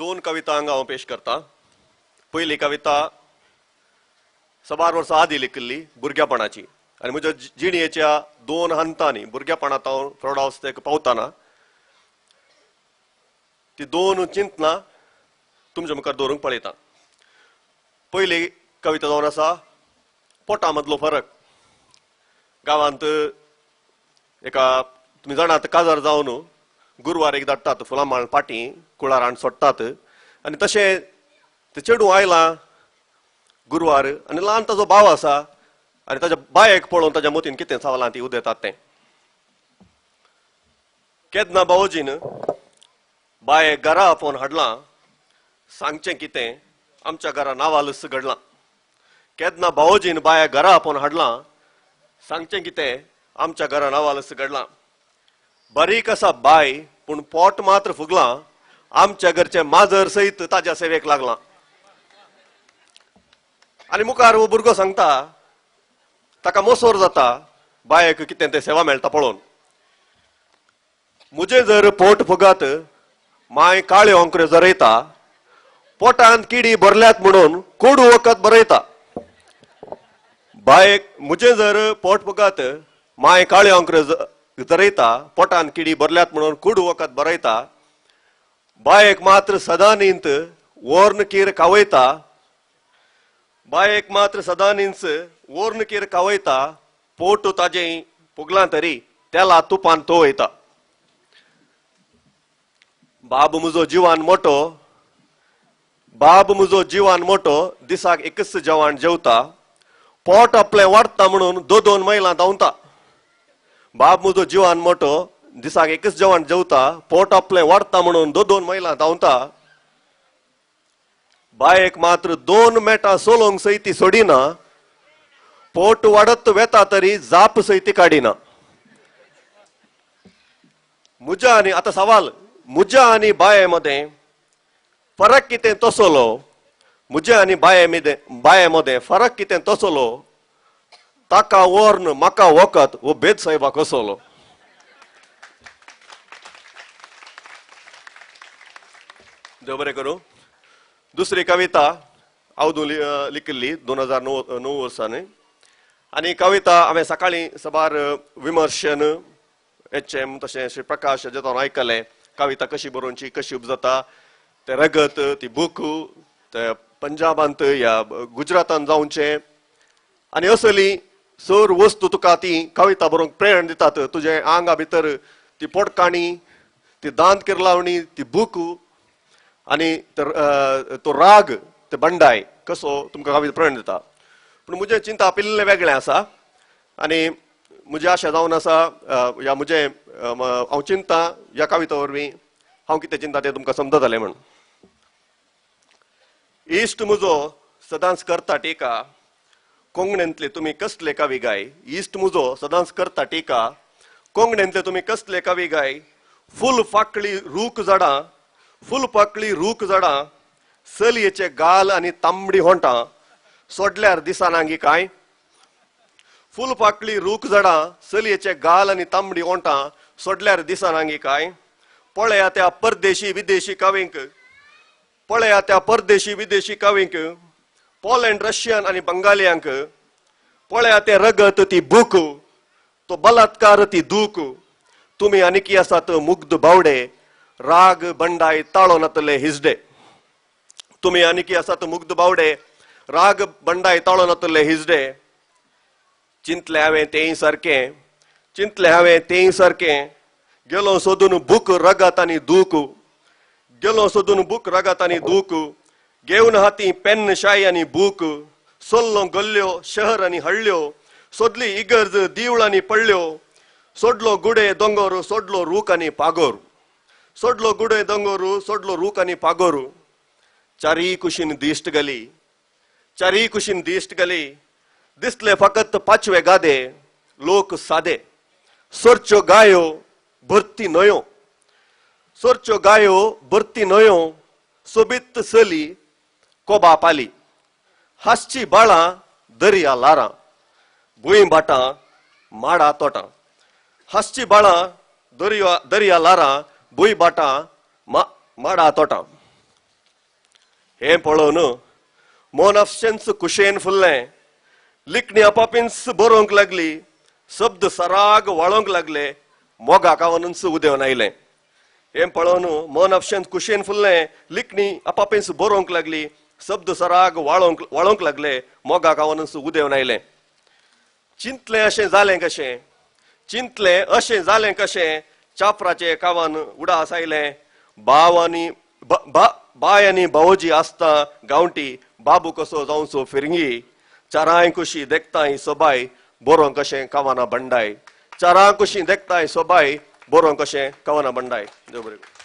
दोन कविता हांगा हांव पेश करता. पयली कविता 12 वर्सां आदी लिखिल्ली भुरग्यापणाची आनी म्हज्या जिणेच्या दोन हंतांनी भुरग्यापणांत हांव प्रौढावस्थेक पावतना ती दोन चिंतनां तुमच्या मुखार दवरूंक पळयता. पयली कविता जावन आसा पोटा मदलो फरक. गांवांत एका तुमी जाणात काजार जावन गुरवार एक धाडटात फुलां माळ पाटी कुळारान सोडटात आनी तशें ते चेडूं आयलां गुरवार आनी ल्हान ताजो भाव आसा आनी ताज्या बायेक पळोवन ताज्या मतीन कितें चावलां ती उदेतात तें. केदना बावोजीन बायेक घरा आपोवन हाडलां सांगचें कितें आमच्या घरा नावालस घडलां. केदना बावोजीन बायेक घरा आपोवन हाडलां सांगचें कितें आमच्या घरा नावालस घडलां. बारीक आसा बाय पूण पोट मात्र फुगलां आमच्या घरचें माजर सयत ताज्या सेवेक लागलां. आनी मुखार हो भुरगो सांगता ताका मोसोर जाता बायेक कितें तें सेवा मेळटा पळोवन. मुजें जर पोट फुगात माय काळ्यो अंकऱ्यो जरयता पोटांत किडी भरल्यात म्हणून कोडू वखद बरयता. बायेक मुजें जर पोट फुगात माय काळ्यो अंकऱ्यो जरयता पोटांत किडी भरल्यात म्हणून कोडू वखद बरयता. बायेक मात्र सदां न्हींत वोर्न कीर कावयता. बायेक मात्र सदां न्हींच वोर्न कीर कावयता पोट ताजें फुगलां तरी तेला तुपान तो वयता. बाब म्हजो जिवान मोटो बाब म्हजो जिवान मोटो दिसाक एकच जेवण जेवता पोट आपलें वाडटा म्हणून दोन मैलां धांवता. बाब म्हजो जिवान मोटो दिसाक एकच जेवण जेवता पोट आपलें वाडटा म्हणून दोन मैलां धांवता. बायेक मात्र 2 मेटां सोलोंक सयती सोडिना पोट वाडत वेता तरी जाप सयती काडिना. म्हज्या आनी आतां सवाल म्हज्या आनी बाये मदें फरक कितें तसलो. म्हज्या आनी बाये मदें फरक कितें तसलो ताका वोर्न म्हाका वखद वो भेद साहेबाक कसलो. देव बरें करूं. दुसरी कविता हांव लिखिल्ली 2009 वर्सांनी आनी कविता हांवें सकाळीं सबार विमर्शन HM तशें श्री प्रकाश हाजें हांवें आयकलें. कविता कशी बरोवची कशी उपजता ते रगत ती बूक ते पंजाबांत या गुजरातांत जावचें आनी असली सर वस्तू तुका ती कविता बरोवंक प्रेरण दितात. तुजे आंगा भितर ती पोटकाणी ती दांत किरलावणी ती बूक आनी तो राग ते बंडाय कसो तुमकां कविता प्रेरण दिता. पूण म्हजें चिंता पिल्लें वेगळें आसा आनी म्हजी आशा जावन आसा या म्हजें हांव चिंता ह्या कविता वरवीं हांव कितें चिंता तें तुमकां समजतलें म्हण. इश्ट म्हजो सदांच करता टिका कोंकणींतले तुमी कसले कवी गाय. इश्ट म्हजो सदांच करता टिका कोंकणींतले तुमी कसले कवी गाय. फूल पाकळी रूख झाडां फूल पाकळी रूख झाडां सलयेचे गाल आनी तांबडी होंटां सोडल्यार दिसानांगी काय. फूल पाकळी रूख झाडां सलयेचे गाल आनी तांबडी होंटां सोडल्यार दिसानांगी काय. पळया त्या परदेशी विदेशी कवींक पळया त्या परदेशी विदेशी कवींक पोलंड रशियन आनी बंगालियांक पळया ते रगत ती भूक तो बलात्कार ती दूख. तुमी आनीकी आसात मुग्ध बावडे राग बंडाय ताळो नातले हिजडे. तुमी आनीकी आसात मुग्ध बावडे राग बंडाय ताळो नातले हिजडे. चिंतले हांवें तेंय सारकें चिंतले हांवें तेंय सारकें गेलो सोदून बूक रगत आनी दूख. गेलो सोदून बूक रगत आनी दूख. घेवन हाती पेन शाई आनी बूक. सोल्लो गल्ल्यो शहर आनी हळ्ळ्यो सोदली इगर्ज दिवळ आनी पडल्यो. सोडलो गुडे दोंगोर सोडलो रूख आनी पागोर. सोडलो गुडे दोंगोर सोडलो रूख आनी पागोर. चारी कुशीन दिश्ट गली चारी कुशीन दिश्ट गली. दिसले फकत 5वे गादे लोक सादे. सोरच्यो गायो भरती न्हयो सोरच्यो गायो भरती न्हयो सोबीत सली कोबा पाली. हासची बाळां दर्या लारां भुंय भाटां माडा तोटां. हासची बाळां दर्या लारां भुंय भाटां माडा तोटां. हे पळोवन मन आपशेंच कुशेन फुल्लें, लिखणी आपापींच बरोवंक लागली, शब्द सराग वाळोवंक लागले, मोगाक आवानूच उदेवन आयलें. हें पळोवन मन आपशेंच कुशेन फुल्लें, लिखणी आपापींच बरोवंक लागली, शब्द सराग वाळोवंक लागले, मोगाक आवानूच उदेवन आयलें. चिंतलें अशें जालें कशें, चिंतलें अशें जालें कशें, चापराचे कावान उडास आयलें. बाय आनी भावोजी आसता गांवठी, बाबू कसो जावचो फिरंगी. चारांय कुशी देखताय सोबाय, बरोवंक कशें कावाना बंडाय. चारां कुशी देखताय सोबाय, बरोवंक कशें कावाना बंडाय. देव बरें करूं.